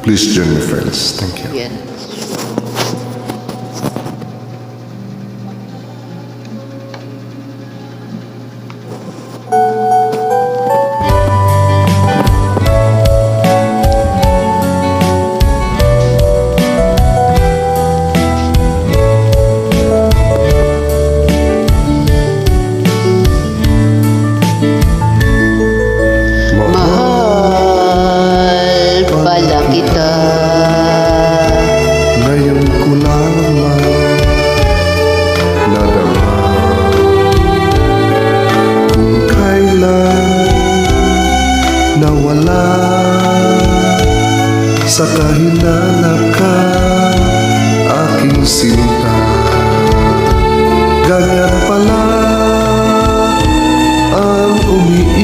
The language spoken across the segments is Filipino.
Please join me, friends. Thank you. Yan. Mahal pala kita. Ngayon ko lamang nadama kung kailan nawala sa kahinanap ka, aking sinta. Ganyan pala ang umiibig.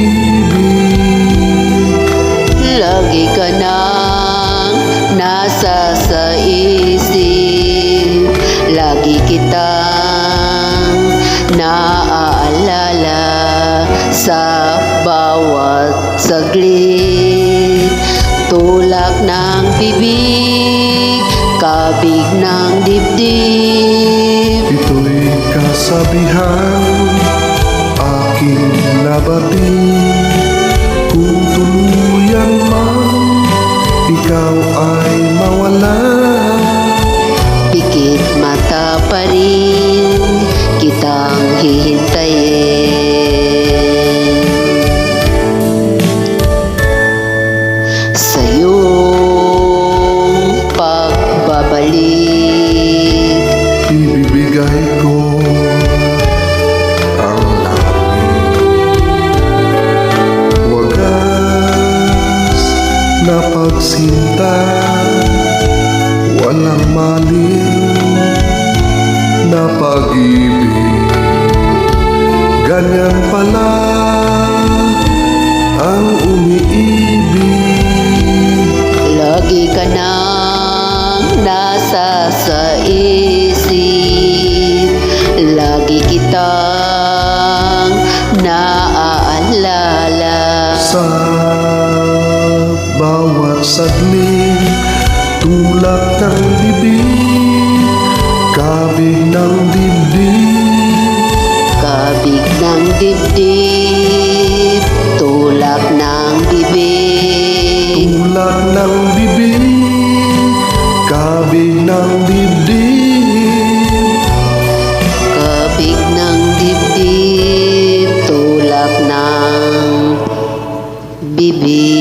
Lagi ka nang nasa sa isip. Lagi kitang naaalala sa bawat saglit. Tulak ng bibig, kabig ng dibdib. Ito'y kasabihan aking nabatid. Kung tuluyan man ikaw ay mawala, Pikit mata pa rin kitang hihintayin. Sa'yong pagbabalik, ibibigay ko ang langit. Wagas na pagsinta, walang malim na pag-ibig. Ganyan pala ang umiibig. lagi ka nang nasa sa isip. Lagi kitang naaalala. Sa bawat saglit, tulak ng bibig, kabig ng dibdib. Kabig ng dibdib, tulak ng bibig. Tulak ng bibig, kabig ng dibdib. Kabig ng dibdib, tulak ng bibig.